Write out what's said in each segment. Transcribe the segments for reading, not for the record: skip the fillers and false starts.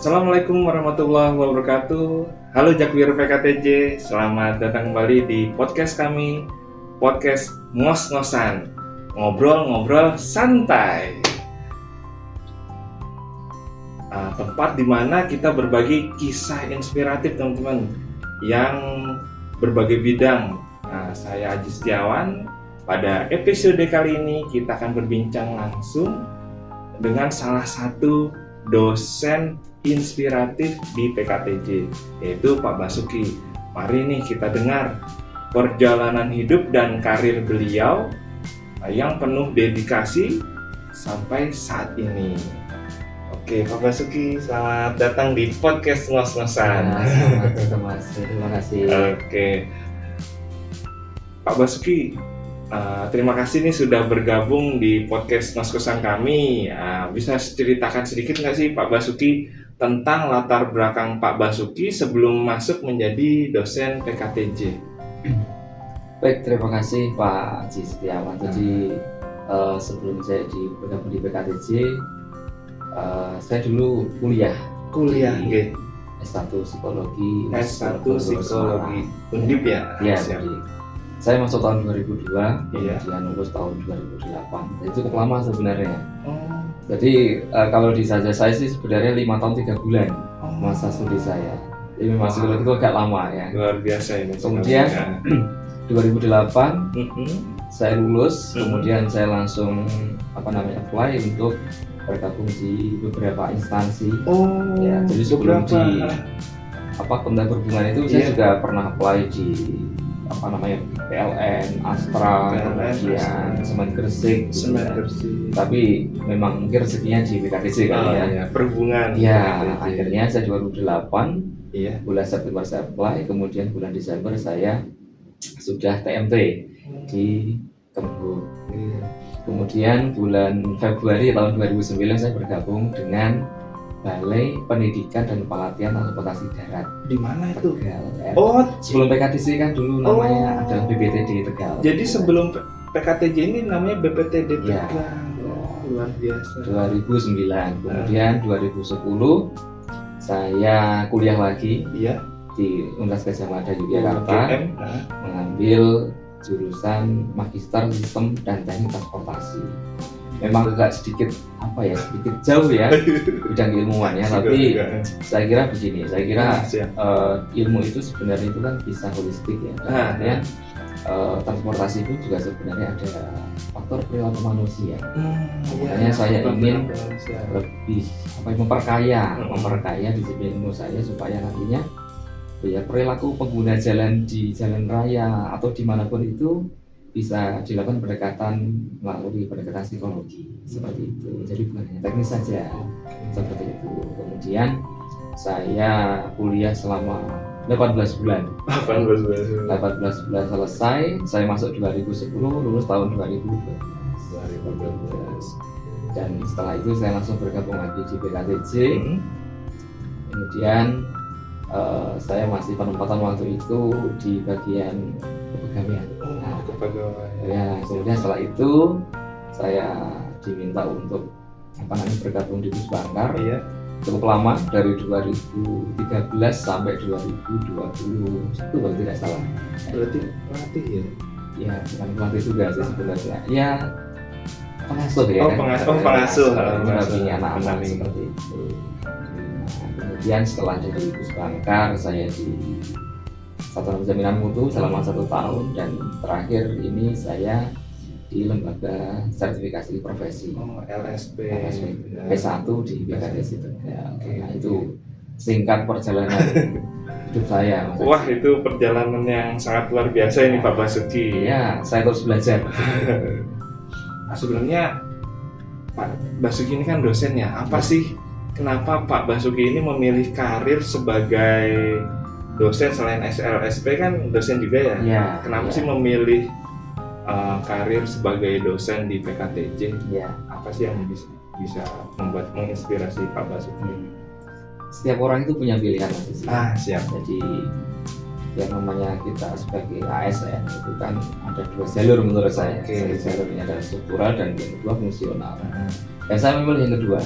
Assalamualaikum warahmatullahi wabarakatuh. Halo Jakwir PKTJ, selamat datang kembali di podcast kami, podcast ngos-ngosan, ngobrol-ngobrol santai. Tempat di mana kita berbagi kisah inspiratif teman-teman yang berbagai bidang. Saya Haji Setiawan. Pada episode kali ini kita akan berbincang langsung dengan salah satu dosen inspiratif di PKTJ, yaitu Pak Basuki. Mari nih kita dengar perjalanan hidup dan karir beliau yang penuh dedikasi sampai saat ini. Oke, Pak Basuki, selamat datang di podcast ngos-ngosan. Terima kasih. Oke, Pak Basuki, terima kasih nih sudah bergabung di podcast ngos-ngosan kami. Bisa ceritakan sedikit nggak sih Pak Basuki tentang latar belakang Pak Basuki sebelum masuk menjadi dosen PKTJ? Baik, terima kasih Pak Haji Setiawan. Jadi sebelum saya bergabung di PKTJ, saya dulu kuliah Di S1 Psikologi. S1 Psikologi Undip ya? Iya, Siap. jadi saya masuk tahun 2002, Iya. kemudian lulus tahun 2008. Jadi cukup lama sebenarnya. Oh, Jadi kalau di saja saya sih sebenarnya 5 tahun 3 bulan masa studi saya. Jadi memang psikologi itu agak lama ya. luar biasa ini. Kemudian 2008 saya lulus, Mhm. kemudian saya langsung apply untuk bergabung di beberapa instansi. Ya, jadi sebelum di Kementerian Perhubungan itu saya Iya. juga pernah apply di PLN, Astra, kemudian Semen Gresik. gitu Semen ya. Gresik. Tapi memang mungkin rezekinya di PKTJ kan ya. Ya, perhubungan. Ya, PKTJ. akhirnya saya 2008 Iya. bulan September saya apply, kemudian bulan Desember saya sudah TMT di Kemenhub. Iya. Kemudian bulan Februari tahun 2009 saya bergabung dengan Balai Pendidikan dan Pelatihan Transportasi Darat Di mana itu? Tegal. Oh, Sebelum PKTC kan dulu namanya adalah BPTD Tegal. jadi sebelum PKTJ ini namanya BPTD Ya. Tegal. Luar biasa. 2009. Kemudian 2010 saya kuliah lagi Iya. di Universitas Gadjah Mada Yogyakarta, UGM. mengambil jurusan Magister Sistem dan Teknik Transportasi. Memang agak sedikit jauh ya bidang ilmuannya, tapi saya kira begini, Siap. ilmu itu sebenarnya itu kan bisa holistik ya. Artinya transportasi itu juga sebenarnya ada faktor perilaku manusia. Makanya saya ingin lebih memperkaya disiplin ilmu saya supaya nantinya ya perilaku pengguna jalan di jalan raya atau dimanapun itu bisa dilakukan pendekatan melalui pendekatan psikologi seperti itu. Jadi bukan hanya teknis saja seperti itu. Kemudian saya kuliah selama 18 bulan. 18 bulan selesai, saya masuk 2010, lulus tahun 2012. Dan setelah itu saya langsung bergabung lagi di PKTJ. Kemudian saya masih penempatan waktu itu di bagian kepegawaian. Ya, kemudian setelah itu saya diminta untuk bergabung di Pusbangkar. Iya. Cukup lama, dari 2013 sampai 2020 itu kalau tidak salah. Berarti pelatih ya? Ya, bukan pelatih juga sih sebenarnya. Ya, pengasuh ya. Pengasuh. Mendampingi anak-anak seperti itu. Nah, kemudian setelah jadi Pusbangkar, saya di Satuan Jaminan Mutu selama 1 tahun, dan terakhir ini saya di lembaga sertifikasi profesi LSP. P1 di PKTJ Tegal. Nah, itu singkat perjalanan hidup saya. Wah, itu perjalanan yang sangat luar biasa ini Pak Basuki. Ya, saya terus belajar. Sebelumnya Pak Basuki ini kan dosen ya. Apa sih kenapa Pak Basuki ini memilih karir sebagai dosen selain SLSP kan dosen juga ya? Ya, Kenapa ya. sih memilih karir sebagai dosen di PKTJ? Ya, Apa sih yang bisa menginspirasi Pak Basuki? setiap orang itu punya pilihan masing-masing. Siap. Jadi yang namanya kita sebagai ASN itu kan ada 2 jalur menurut saya. Oke. Jalurnya adalah struktural dan yang kedua fungsional. Dan saya memilih yang kedua.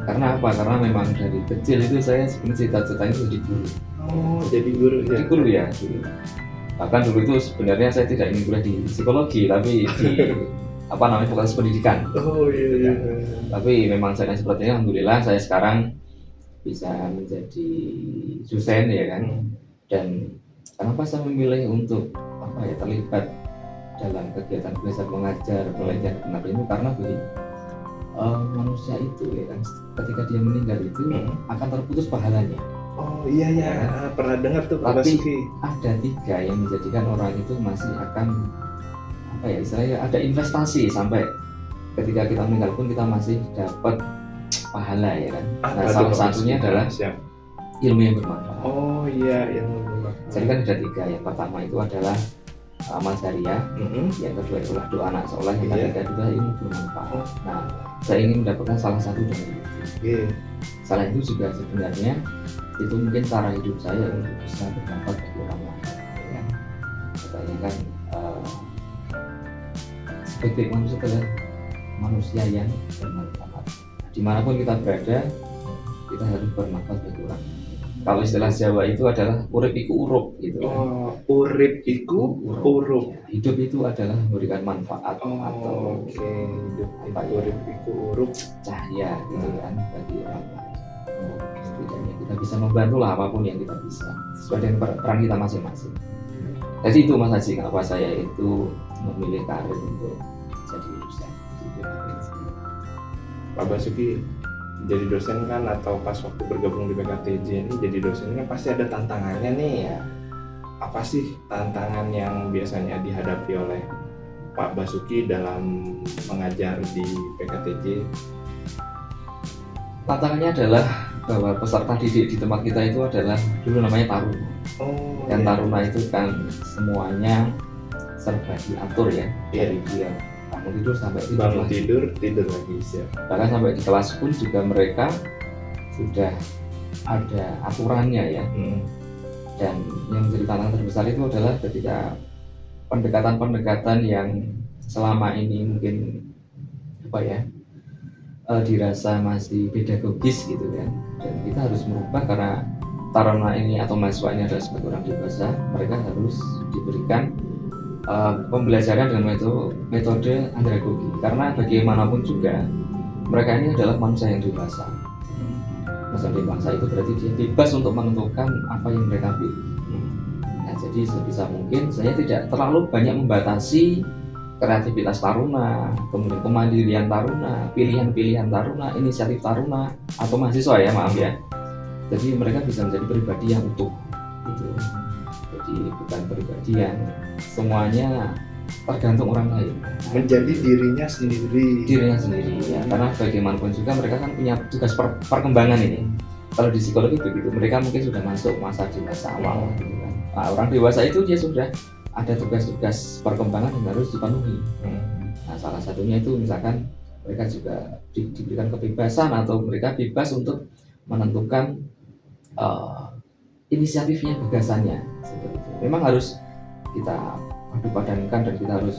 Karena apa? Karena memang dari kecil itu saya sebenarnya cita-citanya jadi guru. Oh, jadi guru ya. Jadi guru ya dulu. Bahkan dulu itu sebenarnya saya tidak ingin kuliah di psikologi, tapi di fakultas pendidikan. Oh iya. Tapi memang saya sepertinya alhamdulillah saya sekarang bisa menjadi dosen ya kan. Dan kenapa saya memilih untuk terlibat dalam kegiatan belajar mengajar belajar benar itu karena begini, manusia itu ya kan ketika dia meninggal itu akan terputus pahalanya. Oh iya, pernah dengar tuh Pak Tapi Basuki. ada 3 yang menjadikan orang itu masih akan istilahnya ada investasi sampai ketika kita meninggal pun kita masih dapat pahala ya kan. Nah, salah satunya adalah ilmu yang bermanfaat. Oh iya, ilmu bermanfaat. Jadi kan ada 3. Yang pertama itu adalah amal jariah, yang kedua itulah doa anak soleh, yang ketiga adalah ilmu bermanfaat. Nah, saya ingin mendapatkan salah satu dari itu. Salah itu juga sebenarnya itu mungkin cara hidup saya untuk bisa bermanfaat bagi orang lain. Ya. Katanya kan sebagai manusia adalah manusia yang bermanfaat. Dimanapun kita berada, kita harus bermanfaat bagi orang. Kalau istilah Jawa itu adalah urip iku urup gitu kan. Oh, urip iku urup. Ya, hidup itu adalah memberikan manfaat atau hidup urip iku urup, cahaya gitu kan bagi orang lain. Setidaknya kita bisa membantu lah apapun yang kita bisa sesuai dengan peran kita masing-masing. Jadi itu Mas Haji, kenapa saya itu memilih karir untuk jadi dosen. Pak Basuki jadi dosen kan atau pas waktu bergabung di PKTJ ini jadi dosen kan pasti ada tantangannya nih ya. Apa sih tantangan yang biasanya dihadapi oleh Pak Basuki dalam mengajar di PKTJ? Tantangannya adalah bahwa peserta didik di tempat kita itu adalah dulu namanya taruna. Dan taruna itu kan semuanya serba diatur ya. Dari dia bangun tidur sampai tidur lagi siap. Bahkan sampai di kelas pun juga mereka sudah ada aturannya ya. Dan yang menjadi tantangan terbesar itu adalah ketika pendekatan-pendekatan yang selama ini mungkin dirasa masih pedagogis gitu kan, dan kita harus merubah karena taruna ini atau mahasiswa ini adalah sebagai orang dewasa, mereka harus diberikan pembelajaran dengan metode andragogi karena bagaimanapun juga mereka ini adalah manusia yang dewasa. Manusia dewasa itu berarti dia bebas untuk menentukan apa yang mereka pilih. Nah, jadi sebisa mungkin saya tidak terlalu banyak membatasi kreativitas taruna, kemudian kemandirian taruna, pilihan-pilihan taruna, inisiatif taruna atau mahasiswa ya, maaf ya. Jadi mereka bisa menjadi pribadi yang utuh gitu. Jadi bukan pribadi yang semuanya tergantung orang lain. Menjadi dirinya sendiri Ya, karena bagaimanapun juga mereka kan punya tugas perkembangan ini. Kalau di psikologi begitu, mereka mungkin sudah masuk masa dewasa awal gitu kan. Nah, orang dewasa itu dia sudah ada tugas-tugas perkembangan yang harus dipenuhi. Nah, salah satunya itu misalkan mereka juga diberikan kebebasan atau mereka bebas untuk menentukan inisiatifnya, gagasannya seperti itu. Memang harus kita padankan dan kita harus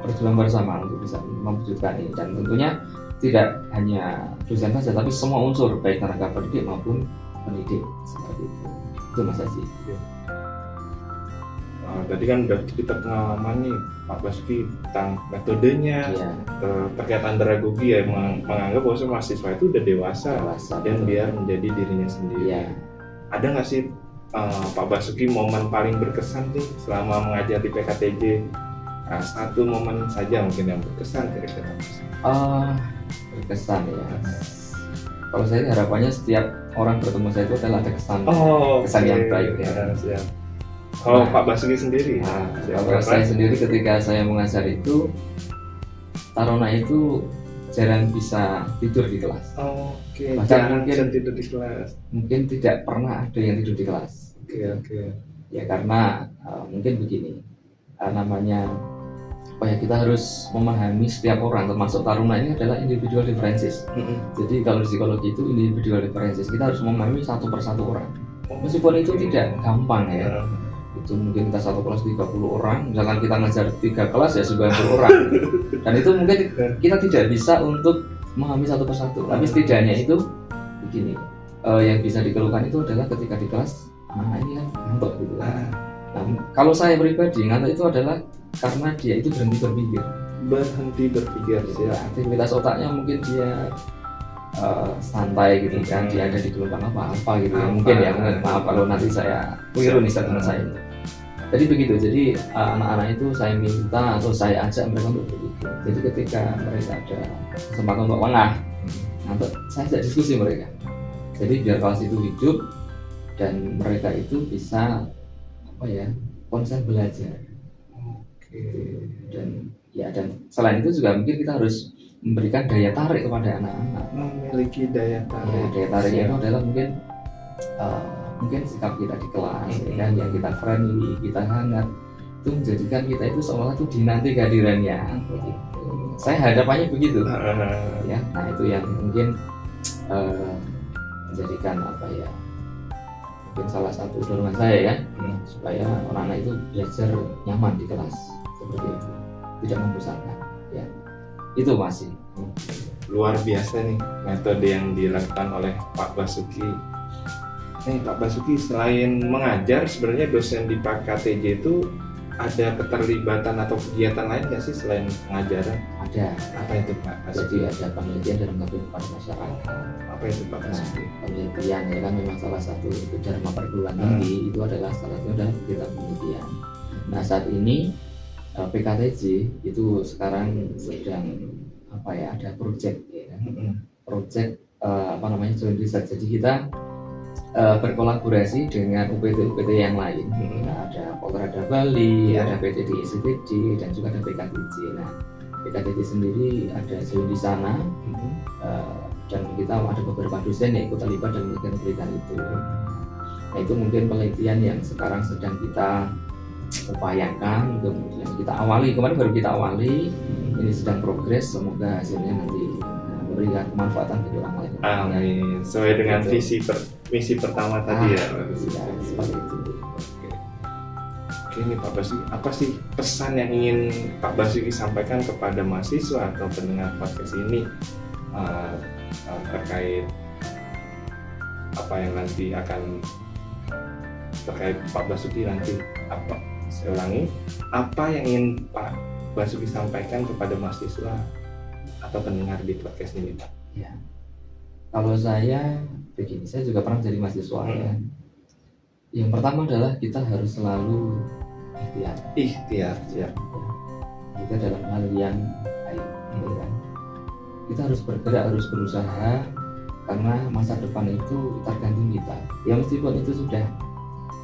berjuang bersama untuk bisa mewujudkan ini, dan tentunya tidak hanya dosen saja tapi semua unsur baik tenaga pendidik maupun pendidik seperti itu Mas Haji. Tadi kan udah kita pengalaman nih Pak Basuki tentang metodenya, terkait andragogi ya, menganggap bahwa mahasiswa itu udah dewasa dan biar menjadi dirinya sendiri. Ada nggak sih Pak Basuki momen paling berkesan nih selama mengajar di PKTJ? Satu momen saja mungkin yang berkesan kira-kira. Berkesan ya. Kalau saya harapannya setiap orang bertemu saya itu adalah ada kesan yang baik ya. Kalau Pak Basuki sendiri? Kalau saya sendiri ketika saya mengajar itu, taruna itu jarang bisa tidur di kelas. Bahkan mungkin tidur di kelas. Mungkin tidak pernah ada yang tidur di kelas. Ya karena mungkin begini, namanya kita harus memahami setiap orang, termasuk taruna ini adalah individual differences. Jadi kalau di psikologi itu individual differences, kita harus memahami satu persatu orang. Meskipun itu tidak gampang ya. Itu mungkin kita satu kelas 30 orang, misalkan kita ngajar 3 kelas ya 90 orang. Dan itu mungkin kita tidak bisa untuk memahami satu persatu. Tapi setidaknya itu begini, yang bisa dikeluhkan itu adalah ketika di kelas anak ini kan ngantuk gitu kan. Nah, kalau saya pribadi ngantuk itu adalah karena dia itu berhenti berpikir ya. Aktivitas otaknya mungkin dia santai gitu kan, dia ada di gelombang apa gitu ya. Mungkin maaf kalau nanti saya keliru nih statement saya. Jadi begitu, jadi anak-anak itu saya minta atau saya ajak mereka untuk berpikir. Jadi ketika mereka ada kesempatan untuk lengah, nanti saya ajak diskusi mereka. Jadi biar kelas itu hidup dan mereka itu bisa konsen belajar. Dan selain itu juga mungkin kita harus memberikan daya tarik kepada anak-anak. Memiliki daya tarik. Ya, daya tariknya itu adalah mungkin sikap kita di kelas, kan, yang kita friendly, kita hangat, itu menjadikan kita itu seolah itu dinanti kehadirannya. Begitu. Saya harapannya begitu. Ya, nah itu yang mungkin menjadikan mungkin salah satu dorongan saya ya, supaya anak-anak itu belajar nyaman di kelas seperti itu, tidak membosankan. Ya, itu masih luar biasa nih metode yang dilakukan oleh Pak Basuki. Nih Pak Basuki selain mengajar, sebenarnya dosen di Pak KTJ itu ada keterlibatan atau kegiatan lain nggak sih selain pengajaran? Ada. Apa itu Pak Basuki? Jadi ada penelitian dan mengabdi kepada masyarakat. Apa itu Pak Basuki? Penelitian ya kan memang salah satu itu dharma perguruan tinggi itu adalah salah satu dari kegiatan penelitian. Nah saat ini PKTJ itu sekarang sedang ada proyek ya, proyek joint research. Jadi kita berkolaborasi dengan UPT yang lain. Nah, ada Polrada Bali, ada PTD ICTD, dan juga ada PKTJ. Nah, PKTJ sendiri ada join di sana, dan kita ada beberapa dosen yang ikut terlibat dalam kegiatan itu. Nah, itu mungkin penelitian yang sekarang sedang kita upayakan, kemudian kita awali, kemarin baru kita awali, ini sedang progres, semoga hasilnya nanti memberikan kemanfaatan bagi orang lain. Amin. Sesuai dengan misi pertama tadi ya. Seperti itu. Oke nih Pak Basuki, apa sih pesan yang ingin Pak Basuki sampaikan kepada mahasiswa atau pendengar podcast ini terkait apa yang nanti akan terkait Pak Basuki nanti apa? Saya ulangi, apa yang ingin Pak Basuki sampaikan kepada mahasiswa atau pendengar di podcast ini Pak? Ya, kalau saya begini, saya juga pernah jadi mahasiswa ya. Yang pertama adalah kita harus selalu ikhtiar ya. Kita dalam hal yang baik, kan? Kita harus bergerak, harus berusaha, karena masa depan itu tergantung kita. Ya meskipun itu sudah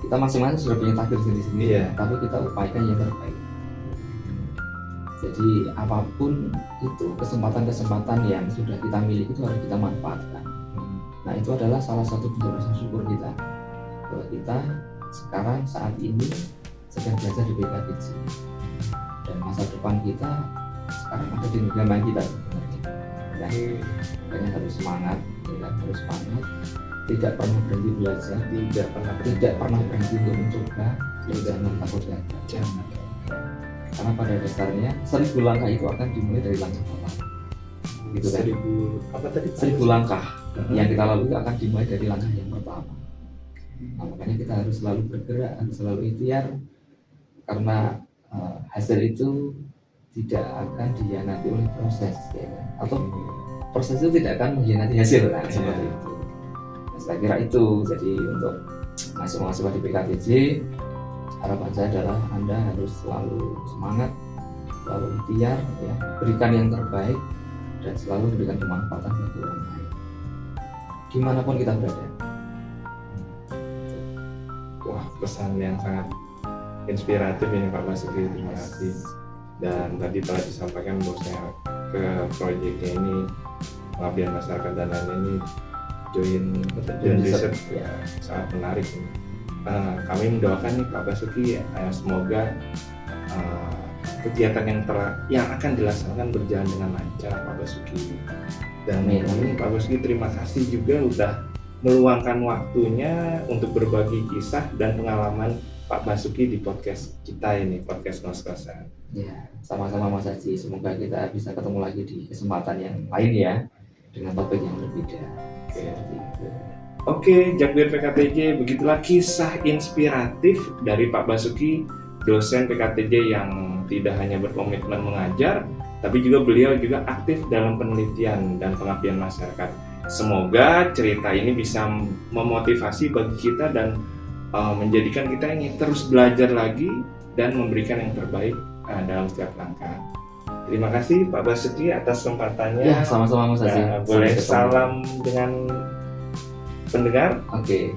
kita masing-masing sudah punya takdir sendiri-sendiri, tapi kita upayakan yang terbaik. Jadi apapun itu kesempatan-kesempatan yang sudah kita miliki itu harus kita manfaatkan. Nah itu adalah salah satu bentuk rasa syukur kita bahwa kita sekarang saat ini sedang belajar di PKTJ dan masa depan kita sekarang ada di genggaman kita sebenarnya. Makanya harus semangat, harus semangat, tidak pernah berhenti belajar, tidak pernah berhenti untuk mencoba, dan jangan takut gagal. Karena pada dasarnya 1000 langkah itu akan dimulai dari langkah pertama. Gitu kan? 1000 langkah yang kita lalui akan dimulai dari langkah yang pertama. Nah, makanya kita harus selalu bergerak, harus selalu ikhtiar, karena hasil itu tidak akan dihianati oleh proses, ya kan? Atau proses itu tidak akan mengkhianati hasil, kan? Seperti itu. Nah, saya kira itu. Jadi untuk mahasiswa di PKTJ, harapan saya adalah Anda harus selalu semangat, selalu ikhtiar, ya, berikan yang terbaik dan selalu berikan kemanfaatan bagi orang lain dimanapun kita berada. Wah, pesan yang sangat inspiratif ini Pak Basuki, terima kasih. Dan tadi telah disampaikan bahwasanya ke proyeknya ini pengabdian masyarakat dan lain ini join riset ya, sangat menarik ini. Kami mendoakan nih Pak Basuki semoga kegiatan yang akan dilaksanakan berjalan dengan lancar Pak Basuki. Dan ini Pak Basuki terima kasih juga udah meluangkan waktunya untuk berbagi kisah dan pengalaman Pak Basuki di podcast kita ini, podcast Ngos-Ngosan. Ya, sama-sama Mas Haji. Semoga kita bisa ketemu lagi di kesempatan yang lain ya. dengan topik yang berbeda. Oke. Seperti itu. Oke, Jakbir PKTJ, begitulah kisah inspiratif dari Pak Basuki, dosen PKTJ yang tidak hanya berkomitmen mengajar, tapi juga beliau juga aktif dalam penelitian dan pengabdian masyarakat. Semoga cerita ini bisa memotivasi bagi kita dan menjadikan kita ingin terus belajar lagi dan memberikan yang terbaik dalam setiap langkah. Terima kasih Pak Basuki atas kesempatannya. Ya, sama-sama Mas Aziz. Boleh Sampai ketemu. salam dengan pendengar. Oke.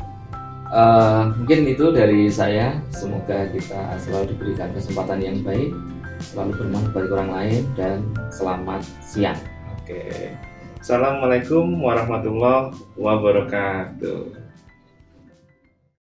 Mungkin itu dari saya. Semoga kita selalu diberikan kesempatan yang baik, selalu bermanfaat bagi orang lain, dan selamat siang. Oke. Assalamualaikum warahmatullahi wabarakatuh.